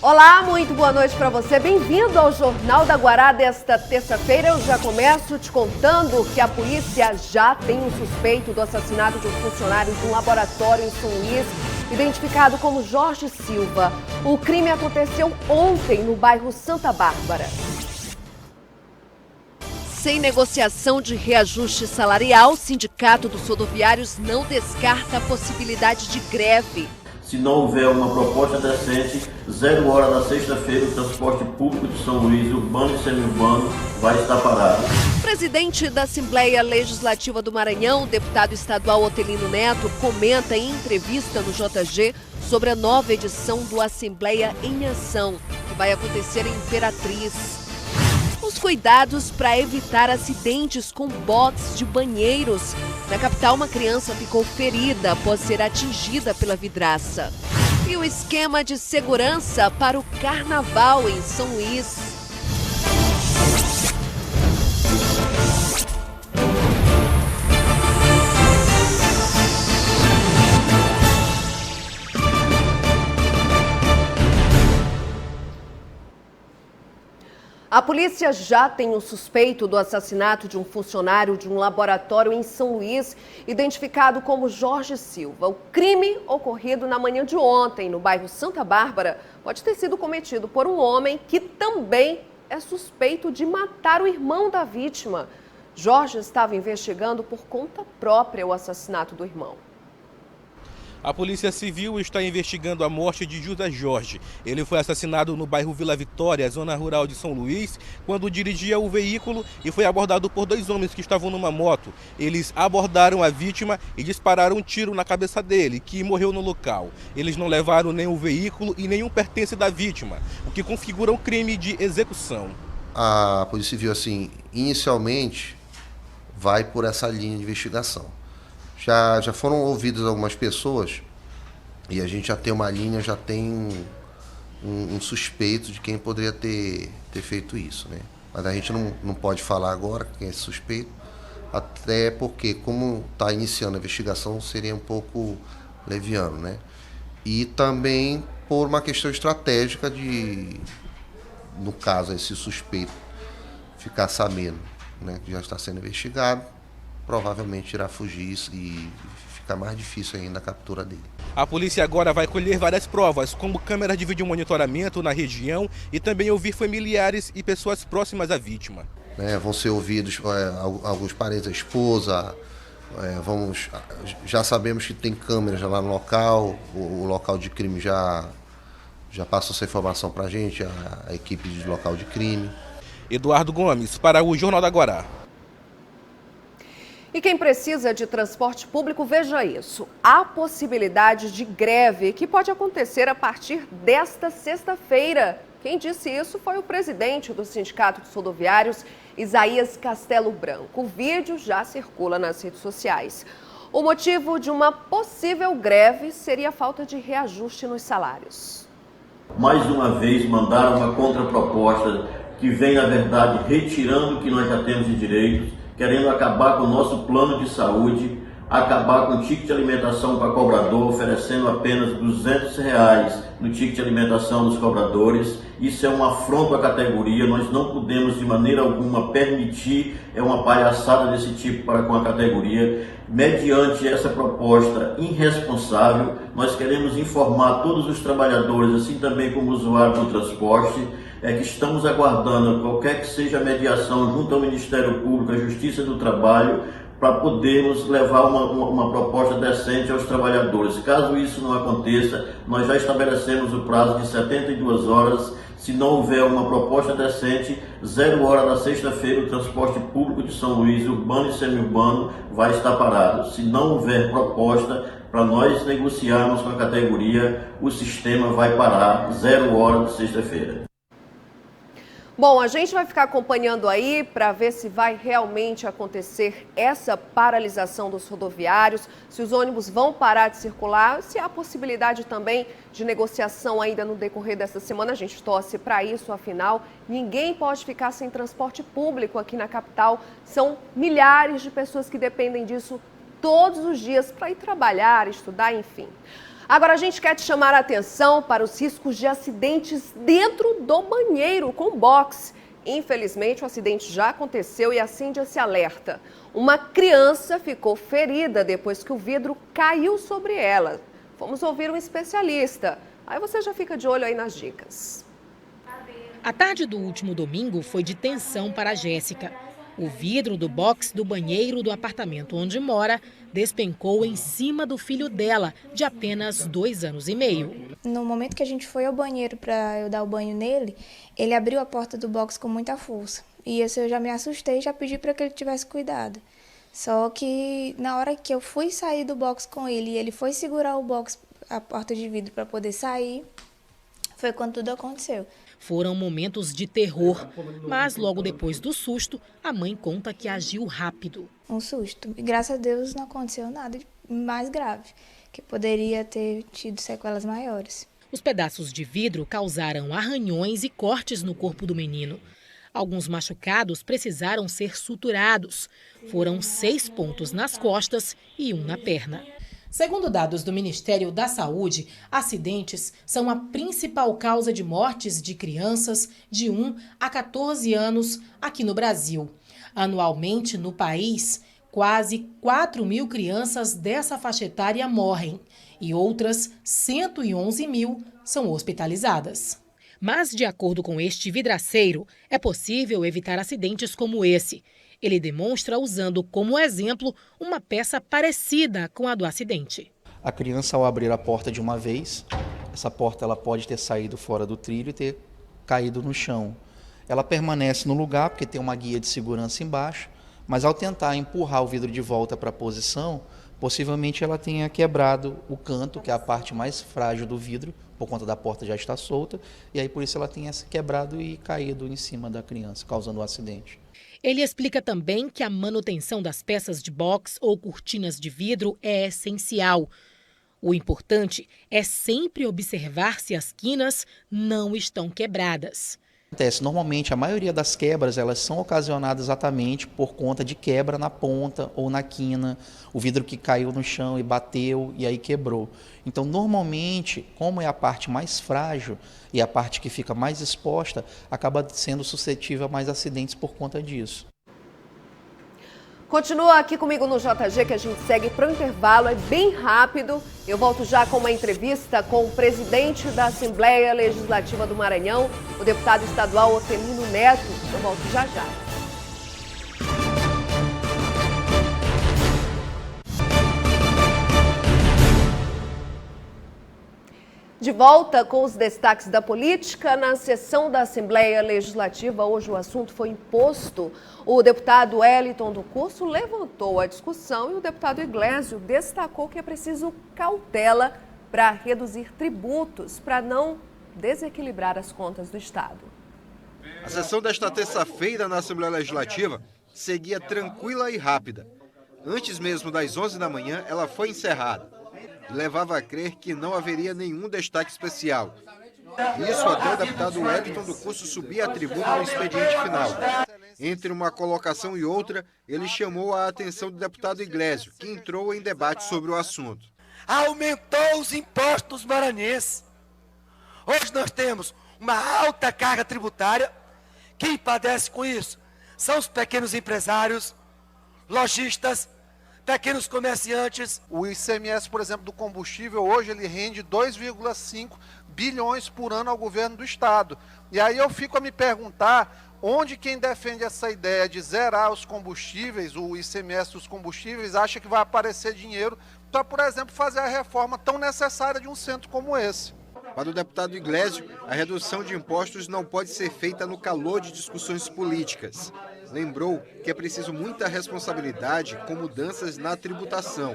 Olá, muito boa noite para você. Bem-vindo ao Jornal da Guará desta terça-feira. Eu já começo te contando que a polícia já tem um suspeito do assassinato de um funcionário de um laboratório em São Luís, identificado como Jorge Silva. O crime aconteceu ontem no bairro Santa Bárbara. Sem negociação de reajuste salarial, o Sindicato dos Rodoviários não descarta a possibilidade de greve. Se não houver uma proposta decente, 0 hora da sexta-feira, o transporte público de São Luís, urbano e semiurbano, vai estar parado. O presidente da Assembleia Legislativa do Maranhão, o deputado estadual Otelino Neto, comenta em entrevista no JG sobre a nova edição do Assembleia em Ação, que vai acontecer em Imperatriz. Os cuidados para evitar acidentes com botes de banheiros. Na capital, uma criança ficou ferida após ser atingida pela vidraça. E o esquema de segurança para o carnaval em São Luís. A polícia já tem um suspeito do assassinato de um funcionário de um laboratório em São Luís, identificado como Jorge Silva. O crime ocorrido na manhã de ontem, no bairro Santa Bárbara, pode ter sido cometido por um homem que também é suspeito de matar o irmão da vítima. Jorge estava investigando por conta própria o assassinato do irmão. A Polícia Civil está investigando a morte de José Jorge. Ele foi assassinado no bairro Vila Vitória, zona rural de São Luís, quando dirigia o veículo e foi abordado por 2 homens que estavam numa moto. Eles abordaram a vítima e dispararam um tiro na cabeça dele, que morreu no local. Eles não levaram nem o veículo e nenhum pertence da vítima, o que configura um crime de execução. A Polícia Civil, assim, inicialmente vai por essa linha de investigação. Já foram ouvidas algumas pessoas e a gente já tem uma linha, já tem um suspeito de quem poderia ter feito isso, né? Mas a gente não pode falar agora quem é esse suspeito, até porque, como está iniciando a investigação, seria um pouco leviano, né? E também por uma questão estratégica de, no caso, esse suspeito ficar sabendo, né, que já está sendo investigado, provavelmente irá fugir e fica mais difícil ainda a captura dele. A polícia agora vai colher várias provas, como câmeras de vídeo monitoramento na região e também ouvir familiares e pessoas próximas à vítima. Vão ser ouvidos alguns parentes da esposa, já sabemos que tem câmeras lá no local, o local de crime já passou essa informação para a gente, a equipe de local de crime. Eduardo Gomes, para o Jornal da Guará. E quem precisa de transporte público, veja isso. Há possibilidade de greve que pode acontecer a partir desta sexta-feira. Quem disse isso foi o presidente do Sindicato dos Rodoviários, Isaías Castelo Branco. O vídeo já circula nas redes sociais. O motivo de uma possível greve seria a falta de reajuste nos salários. Mais uma vez, mandaram uma contraproposta que vem, na verdade, retirando o que nós já temos de direitos, querendo acabar com o nosso plano de saúde, acabar com o ticket de alimentação para cobrador, oferecendo apenas R$200 no ticket de alimentação dos cobradores. Isso é um afronto à categoria, nós não podemos de maneira alguma permitir uma palhaçada desse tipo para com a categoria. Mediante essa proposta irresponsável, nós queremos informar todos os trabalhadores, assim também como usuários do transporte, que estamos aguardando qualquer que seja a mediação junto ao Ministério Público, à Justiça do Trabalho, para podermos levar uma proposta decente aos trabalhadores. Caso isso não aconteça, nós já estabelecemos o prazo de 72 horas. Se não houver uma proposta decente, 0 hora da sexta-feira, o transporte público de São Luís, urbano e semiurbano, vai estar parado. Se não houver proposta para nós negociarmos com a categoria, o sistema vai parar 0 hora de sexta-feira. Bom, a gente vai ficar acompanhando aí para ver se vai realmente acontecer essa paralisação dos rodoviários, se os ônibus vão parar de circular, se há possibilidade também de negociação ainda no decorrer dessa semana. A gente torce para isso, afinal, ninguém pode ficar sem transporte público aqui na capital. São milhares de pessoas que dependem disso todos os dias para ir trabalhar, estudar, enfim. Agora a gente quer te chamar a atenção para os riscos de acidentes dentro do banheiro com box. Infelizmente, o acidente já aconteceu e acende esse alerta. Uma criança ficou ferida depois que o vidro caiu sobre ela. Vamos ouvir um especialista. Aí você já fica de olho aí nas dicas. A tarde do último domingo foi de tensão para a Jéssica. O vidro do box do banheiro do apartamento onde mora despencou em cima do filho dela, de apenas 2 anos e meio. No momento que a gente foi ao banheiro para eu dar o banho nele, ele abriu a porta do box com muita força. E eu já me assustei e já pedi para que ele tivesse cuidado. Só que na hora que eu fui sair do box com ele e ele foi segurar o box, a porta de vidro para poder sair, foi quando tudo aconteceu. Foram momentos de terror, mas logo depois do susto, a mãe conta que agiu rápido. Um susto. E graças a Deus não aconteceu nada de mais grave, que poderia ter tido sequelas maiores. Os pedaços de vidro causaram arranhões e cortes no corpo do menino. Alguns machucados precisaram ser suturados. Foram 6 pontos nas costas e 1 na perna. Segundo dados do Ministério da Saúde, acidentes são a principal causa de mortes de crianças de 1 a 14 anos aqui no Brasil. Anualmente, no país, quase 4.000 crianças dessa faixa etária morrem e outras 111 mil são hospitalizadas. Mas, de acordo com este vidraceiro, é possível evitar acidentes como esse. Ele demonstra usando como exemplo uma peça parecida com a do acidente. A criança, ao abrir a porta de uma vez, essa porta ela pode ter saído fora do trilho e ter caído no chão. Ela permanece no lugar porque tem uma guia de segurança embaixo, mas ao tentar empurrar o vidro de volta para a posição, possivelmente ela tenha quebrado o canto, que é a parte mais frágil do vidro, por conta da porta já estar solta, e aí por isso ela tenha se quebrado e caído em cima da criança, causando um acidente. Ele explica também que a manutenção das peças de box ou cortinas de vidro é essencial. O importante é sempre observar se as quinas não estão quebradas. Normalmente, a maioria das quebras elas são ocasionadas exatamente por conta de quebra na ponta ou na quina, o vidro que caiu no chão e bateu e aí quebrou. Então, normalmente, como é a parte mais frágil e a parte que fica mais exposta, acaba sendo suscetível a mais acidentes por conta disso. Continua aqui comigo no JG que a gente segue para o intervalo, é bem rápido. Eu volto já com uma entrevista com o presidente da Assembleia Legislativa do Maranhão, o deputado estadual Otelino Neto. Eu volto já já. De volta com os destaques da política, na sessão da Assembleia Legislativa, hoje o assunto foi imposto. O deputado Wellington do Curso levantou a discussão e o deputado Iglesio destacou que é preciso cautela para reduzir tributos, para não desequilibrar as contas do Estado. A sessão desta terça-feira na Assembleia Legislativa seguia tranquila e rápida. Antes mesmo das 11 da manhã, ela foi encerrada. Levava a crer que não haveria nenhum destaque especial. Isso até o deputado Wellington do Curso subir à tribuna no expediente final. Entre uma colocação e outra, ele chamou a atenção do deputado Iglesio, que entrou em debate sobre o assunto. Aumentou os impostos maranhenses. Hoje nós temos uma alta carga tributária. Quem padece com isso são os pequenos empresários, lojistas, pequenos comerciantes. O ICMS, por exemplo, do combustível, hoje ele rende 2,5 bilhões por ano ao governo do Estado. E aí eu fico a me perguntar onde quem defende essa ideia de zerar os combustíveis, o ICMS dos combustíveis, acha que vai aparecer dinheiro para, por exemplo, fazer a reforma tão necessária de um centro como esse. Para o deputado Iglesio, a redução de impostos não pode ser feita no calor de discussões políticas. Lembrou que é preciso muita responsabilidade com mudanças na tributação,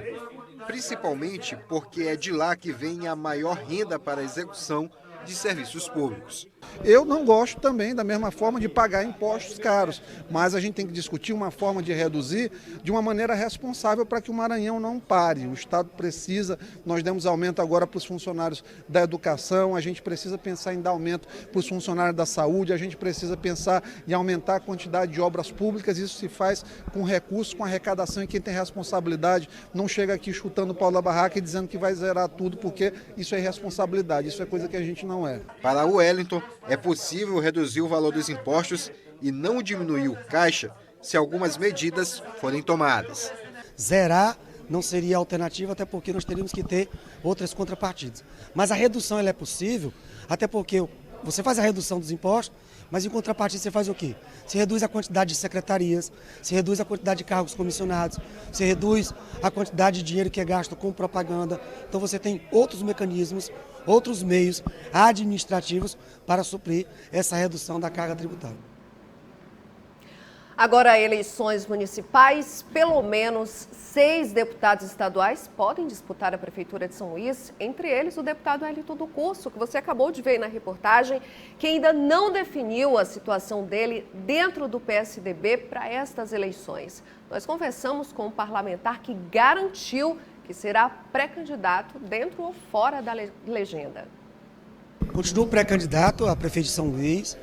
principalmente porque é de lá que vem a maior renda para a execução de serviços públicos. Eu não gosto também, da mesma forma, de pagar impostos caros, mas a gente tem que discutir uma forma de reduzir de uma maneira responsável para que o Maranhão não pare. O Estado precisa, nós demos aumento agora para os funcionários da educação, a gente precisa pensar em dar aumento para os funcionários da saúde, a gente precisa pensar em aumentar a quantidade de obras públicas, isso se faz com recursos, com arrecadação, e quem tem responsabilidade não chega aqui chutando o pau da barraca e dizendo que vai zerar tudo, porque isso é irresponsabilidade, isso é coisa que a gente não é. Para o Wellington, é possível reduzir o valor dos impostos e não diminuir o caixa se algumas medidas forem tomadas. Zerar não seria alternativa, até porque nós teríamos que ter outras contrapartidas. Mas a redução ela é possível, até porque você faz a redução dos impostos, mas em contrapartida você faz o quê? Você reduz a quantidade de secretarias, você reduz a quantidade de cargos comissionados, você reduz a quantidade de dinheiro que é gasto com propaganda. Então você tem outros mecanismos, outros meios administrativos para suprir essa redução da carga tributária. Agora, eleições municipais, pelo menos 6 deputados estaduais podem disputar a Prefeitura de São Luís, entre eles o deputado Elito do Curso, que você acabou de ver na reportagem, que ainda não definiu a situação dele dentro do PSDB para estas eleições. Nós conversamos com um parlamentar que garantiu que será pré-candidato dentro ou fora da legenda. Continuo pré-candidato a prefeito de São Luís,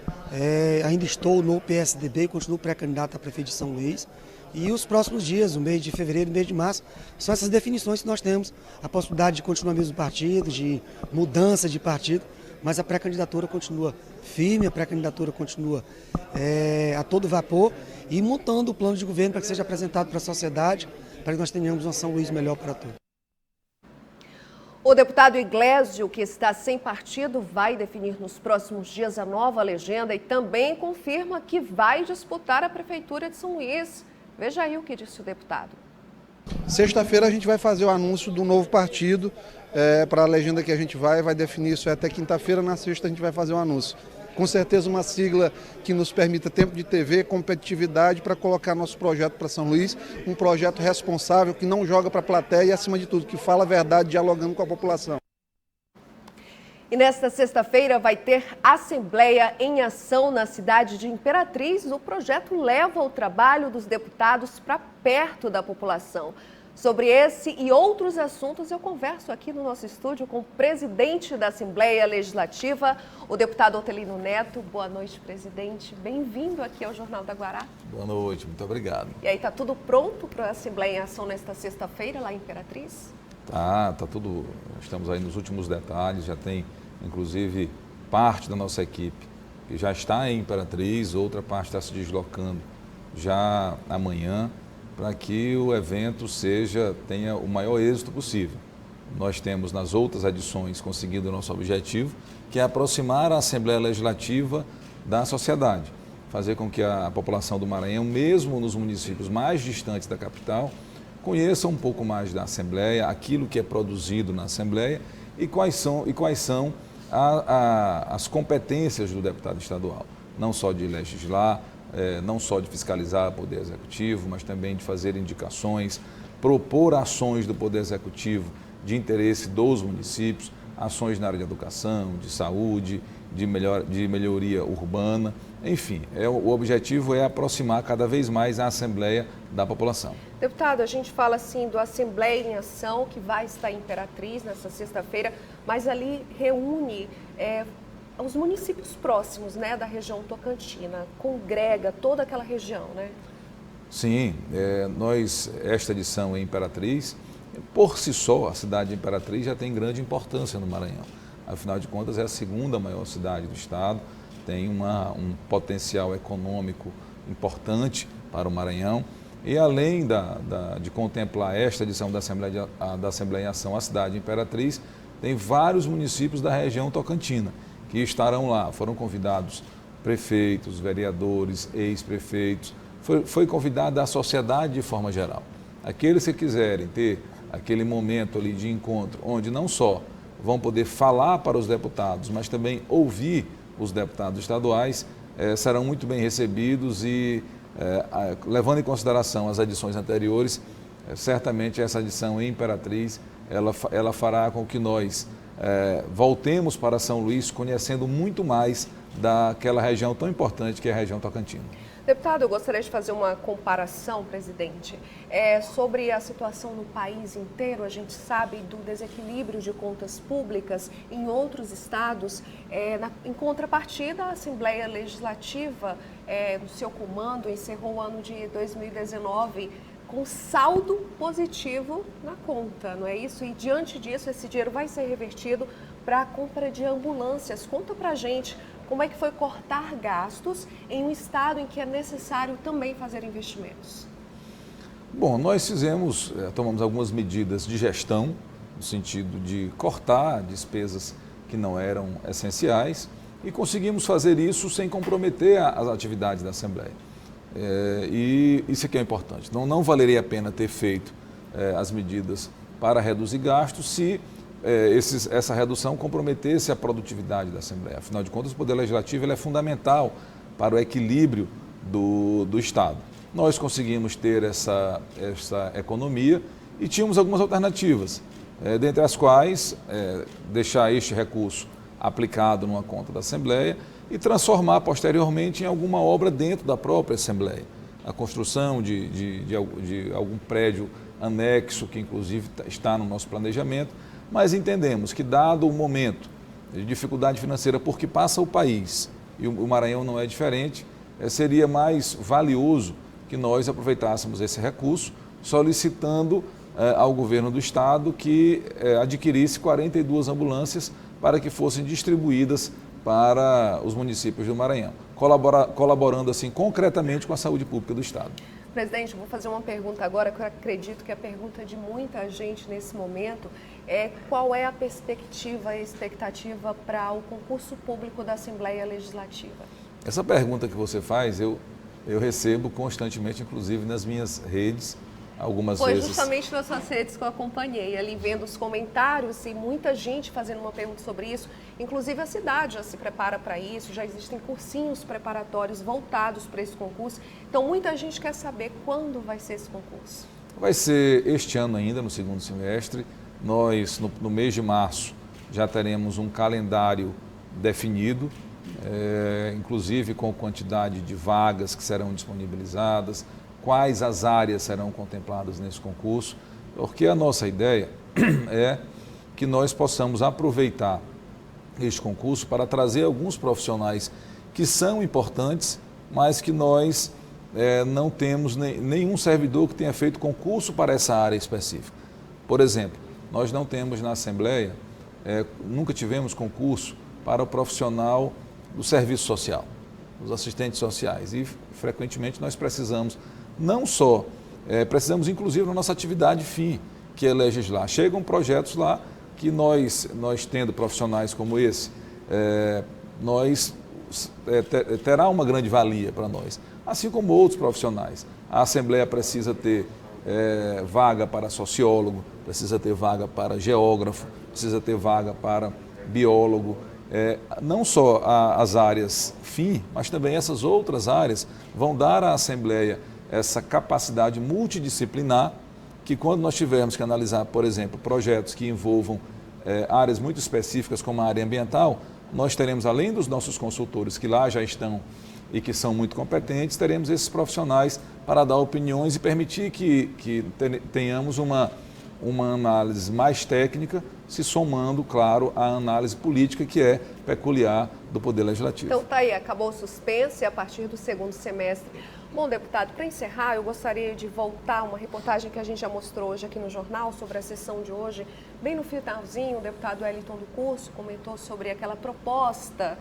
ainda estou no PSDB, continuo pré-candidato a prefeito de São Luís. E os próximos dias, o mês de fevereiro e o mês de março, são essas definições que nós temos. A possibilidade de continuar mesmo partido, de mudança de partido, mas a pré-candidatura continua firme, a pré-candidatura continua a todo vapor e montando o plano de governo para que seja apresentado para a sociedade, para que nós tenhamos uma São Luís melhor para todos. O deputado Iglesio, que está sem partido, vai definir nos próximos dias a nova legenda e também confirma que vai disputar a Prefeitura de São Luís. Veja aí o que disse o deputado. Sexta-feira a gente vai fazer o anúncio do novo partido para a legenda que a gente vai definir isso até quinta-feira. Na sexta a gente vai fazer o anúncio. Com certeza uma sigla que nos permita tempo de TV, competitividade para colocar nosso projeto para São Luís, um projeto responsável que não joga para a plateia e, acima de tudo, que fala a verdade dialogando com a população. E nesta sexta-feira vai ter Assembleia em Ação na cidade de Imperatriz. O projeto leva o trabalho dos deputados para perto da população. Sobre esse e outros assuntos, eu converso aqui no nosso estúdio com o presidente da Assembleia Legislativa, o deputado Otelino Neto. Boa noite, presidente. Bem-vindo aqui ao Jornal da Guará. Boa noite, muito obrigado. E aí, está tudo pronto para a Assembleia em Ação nesta sexta-feira, lá em Imperatriz? Tá tudo. Estamos aí nos últimos detalhes, já tem, inclusive, parte da nossa equipe que já está em Imperatriz, outra parte está se deslocando já amanhã, para que o evento tenha o maior êxito possível. Nós temos nas outras edições conseguido o nosso objetivo, que é aproximar a Assembleia Legislativa da sociedade, fazer com que a população do Maranhão, mesmo nos municípios mais distantes da capital, conheça um pouco mais da Assembleia, aquilo que é produzido na Assembleia e quais são as competências do deputado estadual, não só de legislar, não só de fiscalizar o Poder Executivo, mas também de fazer indicações, propor ações do Poder Executivo de interesse dos municípios, ações na área de educação, de saúde, de melhoria urbana, enfim, o objetivo é aproximar cada vez mais a Assembleia da população. Deputado, a gente fala assim do Assembleia em Ação, que vai estar em Imperatriz nessa sexta-feira, mas ali reúne os municípios próximos, né, da região tocantina, congrega toda aquela região, né? Sim, esta edição em Imperatriz, por si só, a cidade de Imperatriz já tem grande importância no Maranhão. Afinal de contas, é a segunda maior cidade do estado, tem um potencial econômico importante para o Maranhão. E além de contemplar esta edição da Assembleia em Ação, a cidade de Imperatriz, tem vários municípios da região tocantina que estarão lá. Foram convidados prefeitos, vereadores, ex-prefeitos, foi convidada a sociedade de forma geral. Aqueles que quiserem ter aquele momento ali de encontro, onde não só vão poder falar para os deputados, mas também ouvir os deputados estaduais, serão muito bem recebidos e, levando em consideração as edições anteriores, certamente essa edição em Imperatriz, ela fará com que nós voltemos para São Luís conhecendo muito mais daquela região tão importante que é a região Tocantina. Deputado, eu gostaria de fazer uma comparação, presidente, sobre a situação no país inteiro. A gente sabe do desequilíbrio de contas públicas em outros estados. Em contrapartida, a Assembleia Legislativa, no seu comando, encerrou o ano de 2019 com saldo positivo na conta, não é isso? E diante disso, esse dinheiro vai ser revertido para a compra de ambulâncias. Conta pra gente como é que foi cortar gastos em um estado em que é necessário também fazer investimentos. Bom, nós tomamos algumas medidas de gestão, no sentido de cortar despesas que não eram essenciais e conseguimos fazer isso sem comprometer as atividades da Assembleia. E isso aqui é importante. Não valeria a pena ter feito as medidas para reduzir gastos se essa redução comprometesse a produtividade da Assembleia. Afinal de contas, o Poder Legislativo ele é fundamental para o equilíbrio do Estado. Nós conseguimos ter essa economia e tínhamos algumas alternativas, dentre as quais deixar este recurso aplicado numa conta da Assembleia e transformar posteriormente em alguma obra dentro da própria Assembleia. A construção de algum prédio anexo, que inclusive está no nosso planejamento, mas entendemos que, dado o momento de dificuldade financeira por que passa o país, e o Maranhão não é diferente, seria mais valioso que nós aproveitássemos esse recurso, solicitando ao governo do Estado que adquirisse 42 ambulâncias para que fossem distribuídas para os municípios do Maranhão, colaborando assim concretamente com a saúde pública do Estado. Presidente, vou fazer uma pergunta agora, que eu acredito que é a pergunta de muita gente nesse momento. Qual é a perspectiva, a expectativa para o concurso público da Assembleia Legislativa? Essa pergunta que você faz, eu recebo constantemente, inclusive nas minhas redes, algumas vezes. Foi justamente nas suas redes que eu acompanhei, ali vendo os comentários e muita gente fazendo uma pergunta sobre isso. Inclusive a cidade já se prepara para isso, já existem cursinhos preparatórios voltados para esse concurso. Então muita gente quer saber quando vai ser esse concurso. Vai ser este ano ainda, no segundo semestre. Nós, no mês de março, já teremos um calendário definido, inclusive com quantidade de vagas que serão disponibilizadas, quais as áreas serão contempladas nesse concurso, porque a nossa ideia é que nós possamos aproveitar este concurso para trazer alguns profissionais que são importantes, mas que nós não temos nenhum servidor que tenha feito concurso para essa área específica. Por exemplo, nós não temos na Assembleia, nunca tivemos concurso para o profissional do serviço social, dos assistentes sociais, e frequentemente nós precisamos não só, precisamos inclusive na nossa atividade fim, que é legislar. Chegam projetos lá que nós tendo profissionais como esse, terá uma grande valia para nós, assim como outros profissionais. A Assembleia precisa ter vaga para sociólogo, precisa ter vaga para geógrafo, precisa ter vaga para biólogo. Não só as áreas fim, mas também essas outras áreas vão dar à Assembleia essa capacidade multidisciplinar que, quando nós tivermos que analisar, por exemplo, projetos que envolvam áreas muito específicas como a área ambiental, nós teremos, além dos nossos consultores que lá já estão e que são muito competentes, teremos esses profissionais para dar opiniões e permitir que tenhamos uma análise mais técnica, se somando, claro, à análise política que é peculiar do Poder Legislativo. Então tá aí, acabou o suspense a partir do segundo semestre. Bom, deputado, para encerrar, eu gostaria de voltar a uma reportagem que a gente já mostrou hoje aqui no jornal sobre a sessão de hoje. Bem no finalzinho, o deputado Wellington do Curso comentou sobre aquela proposta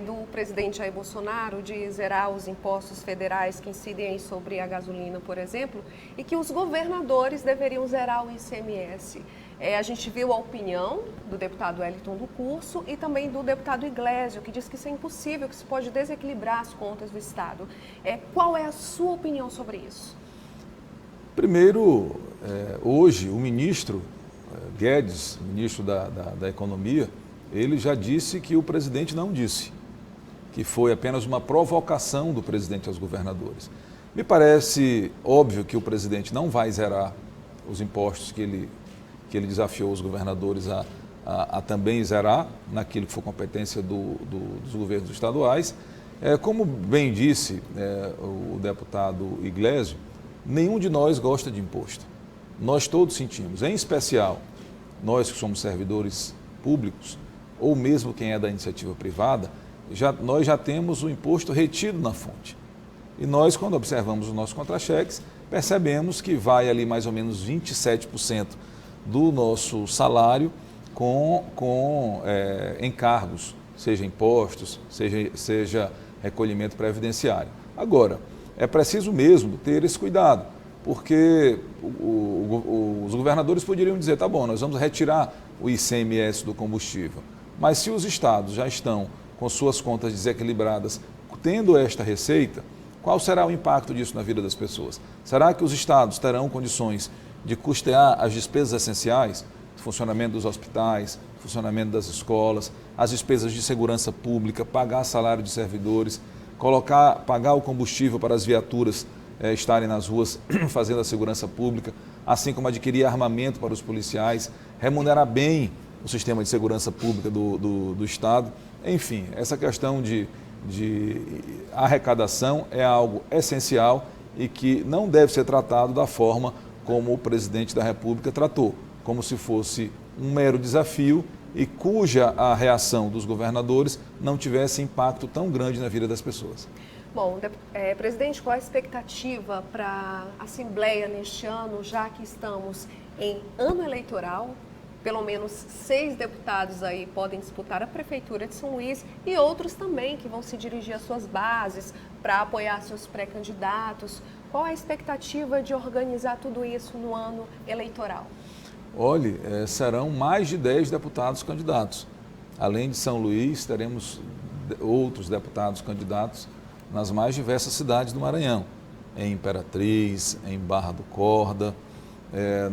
do presidente Jair Bolsonaro de zerar os impostos federais que incidem sobre a gasolina, por exemplo, e que os governadores deveriam zerar o ICMS. A gente viu a opinião do deputado Wellington do Curso e também do deputado Iglesio, que diz que isso é impossível, que isso pode desequilibrar as contas do Estado. Qual é a sua opinião sobre isso? Primeiro, hoje o ministro Guedes, ministro da Economia, ele já disse que o presidente não disse, que foi apenas uma provocação do presidente aos governadores. Me parece óbvio que o presidente não vai zerar os impostos que ele desafiou os governadores a também zerar naquilo que for competência dos governos estaduais. Como bem disse o deputado Iglesias, nenhum de nós gosta de imposto. Nós todos sentimos, em especial nós que somos servidores públicos, ou mesmo quem é da iniciativa privada, nós já temos o imposto retido na fonte. E nós, quando observamos os nossos contra-cheques, percebemos que vai ali mais ou menos 27% do nosso salário com encargos, seja impostos, seja recolhimento previdenciário. Agora, é preciso mesmo ter esse cuidado, porque os governadores poderiam dizer, tá bom, nós vamos retirar o ICMS do combustível, mas se os estados já estão com suas contas desequilibradas, tendo esta receita, qual será o impacto disso na vida das pessoas? Será que os estados terão condições de custear as despesas essenciais, funcionamento dos hospitais, funcionamento das escolas, as despesas de segurança pública, pagar salário de servidores, pagar o combustível para as viaturas estarem nas ruas fazendo a segurança pública, assim como adquirir armamento para os policiais, remunerar bem o sistema de segurança pública do Estado. Enfim, essa questão de arrecadação é algo essencial e que não deve ser tratado da forma como o presidente da República tratou, como se fosse um mero desafio e cuja a reação dos governadores não tivesse impacto tão grande na vida das pessoas. Bom, presidente, qual a expectativa para a Assembleia neste ano, já que estamos em ano eleitoral? Pelo menos 6 deputados aí podem disputar a Prefeitura de São Luís e outros também que vão se dirigir às suas bases para apoiar seus pré-candidatos. Qual a expectativa de organizar tudo isso no ano eleitoral? Olhe, serão mais de 10 deputados candidatos. Além de São Luís, teremos outros deputados candidatos nas mais diversas cidades do Maranhão. Em Imperatriz, em Barra do Corda,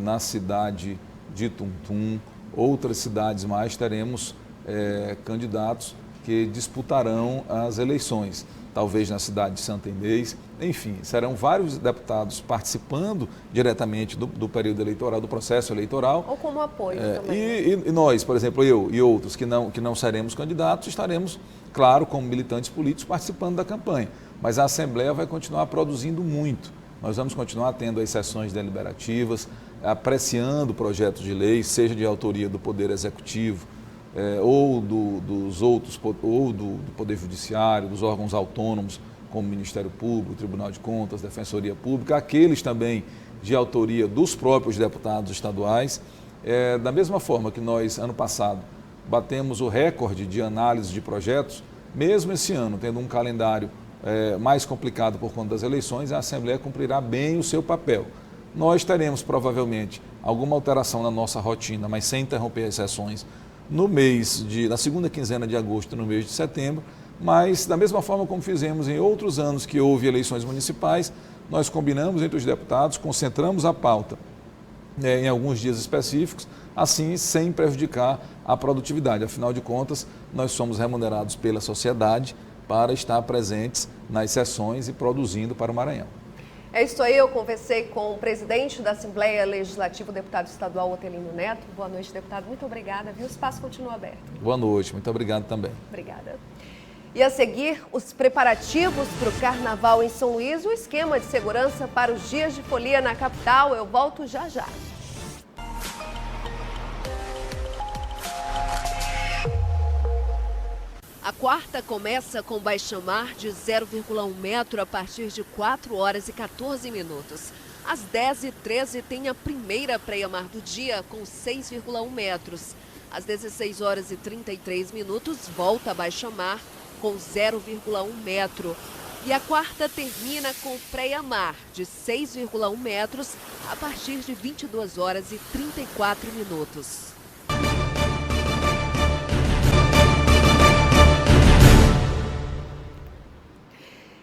na cidade de Tuntum, outras cidades mais, teremos candidatos que disputarão as eleições. Talvez na cidade de Santa Inês, enfim, serão vários deputados participando diretamente do período eleitoral, do processo eleitoral. Ou como apoio também. E nós, por exemplo, eu e outros que não seremos candidatos, estaremos, claro, como militantes políticos participando da campanha. Mas a Assembleia vai continuar produzindo muito. Nós vamos continuar tendo as sessões deliberativas, apreciando projetos de lei, seja de autoria do Poder Executivo, ou dos outros, ou do Poder Judiciário, dos órgãos autônomos, como o Ministério Público, Tribunal de Contas, Defensoria Pública, aqueles também de autoria dos próprios deputados estaduais. Da mesma forma que nós, ano passado, batemos o recorde de análise de projetos, mesmo esse ano, tendo um calendário mais complicado por conta das eleições, a Assembleia cumprirá bem o seu papel. Nós teremos, provavelmente, alguma alteração na nossa rotina, mas sem interromper as sessões, na segunda quinzena de agosto, no mês de setembro, mas da mesma forma como fizemos em outros anos que houve eleições municipais, nós combinamos entre os deputados, concentramos a pauta em alguns dias específicos, assim sem prejudicar a produtividade. Afinal de contas, nós somos remunerados pela sociedade para estar presentes nas sessões e produzindo para o Maranhão. É isso aí, eu conversei com o presidente da Assembleia Legislativa, o deputado estadual Otelino Neto. Boa noite, deputado. Muito obrigada, viu? O espaço continua aberto. Boa noite, muito obrigado também. Obrigada. E a seguir, os preparativos para o Carnaval em São Luís, o esquema de segurança para os dias de folia na capital. Eu volto já já. A quarta começa com baixamar de 0,1 metro a partir de 4 horas e 14 minutos. Às 10h13 tem a primeira praia-mar do dia com 6,1 metros. Às 16 horas e 33 minutos volta a baixamar com 0,1 metro. E a quarta termina com praia-mar de 6,1 metros a partir de 22 horas e 34 minutos.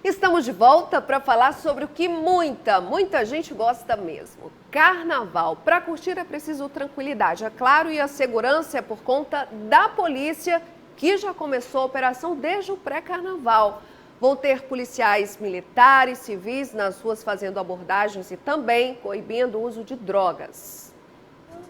Estamos de volta para falar sobre o que muita gente gosta mesmo. Carnaval. Para curtir é preciso tranquilidade, é claro, e a segurança é por conta da polícia, que já começou a operação desde o pré-carnaval. Vão ter policiais militares, civis nas ruas fazendo abordagens e também coibindo o uso de drogas.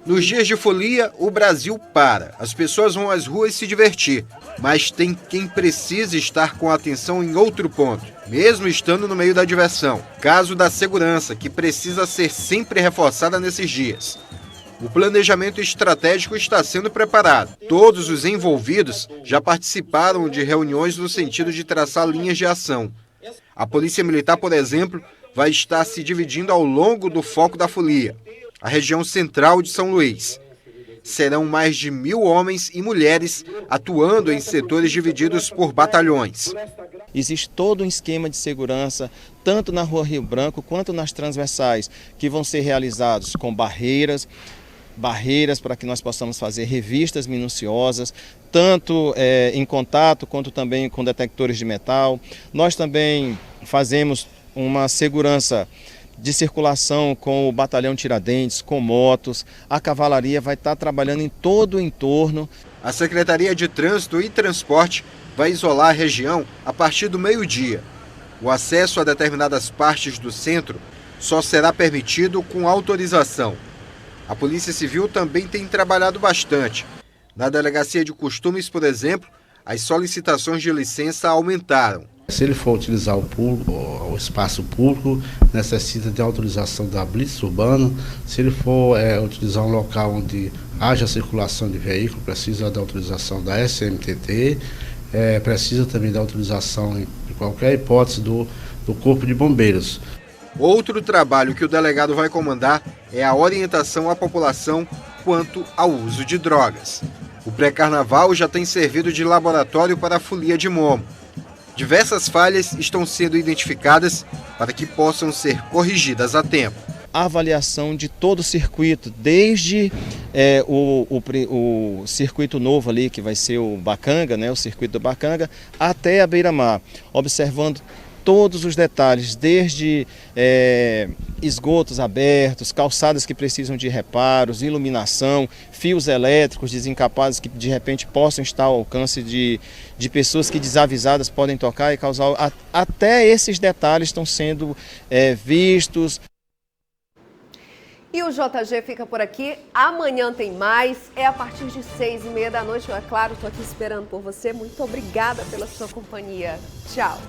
Nos dias de folia, o Brasil para. As pessoas vão às ruas se divertir, mas tem quem precisa estar com a atenção em outro ponto, mesmo estando no meio da diversão. Caso da segurança, que precisa ser sempre reforçada nesses dias. O planejamento estratégico está sendo preparado. Todos os envolvidos já participaram de reuniões no sentido de traçar linhas de ação. A Polícia Militar, por exemplo, vai estar se dividindo ao longo do foco da folia, a região central de São Luís. Serão mais de 1.000 homens e mulheres atuando em setores divididos por batalhões. Existe todo um esquema de segurança, tanto na Rua Rio Branco quanto nas transversais, que vão ser realizados com barreiras para que nós possamos fazer revistas minuciosas, tanto em contato quanto também com detectores de metal. Nós também fazemos uma segurança de circulação com o Batalhão Tiradentes, com motos. A cavalaria vai estar trabalhando em todo o entorno. A Secretaria de Trânsito e Transporte vai isolar a região a partir do meio-dia. O acesso a determinadas partes do centro só será permitido com autorização. A Polícia Civil também tem trabalhado bastante. Na Delegacia de Costumes, por exemplo, as solicitações de licença aumentaram. Se ele for utilizar o espaço público, necessita de autorização da Blitz Urbana. Se ele for utilizar um local onde haja circulação de veículo, precisa da autorização da SMTT, precisa também da autorização, em qualquer hipótese, do Corpo de Bombeiros. Outro trabalho que o delegado vai comandar é a orientação à população quanto ao uso de drogas. O pré-carnaval já tem servido de laboratório para a folia de Momo. Diversas falhas estão sendo identificadas para que possam ser corrigidas a tempo. A avaliação de todo o circuito, desde o circuito novo ali, que vai ser o Bacanga, né, o circuito do Bacanga, até a Beira-Mar, observando todos os detalhes, desde esgotos abertos, calçadas que precisam de reparos, iluminação, fios elétricos desencapados que de repente possam estar ao alcance de pessoas que desavisadas podem tocar e causar. Até esses detalhes estão sendo vistos. E o JG fica por aqui. Amanhã tem mais. É a partir de 6h30 da noite. É claro, estou aqui esperando por você. Muito obrigada pela sua companhia. Tchau.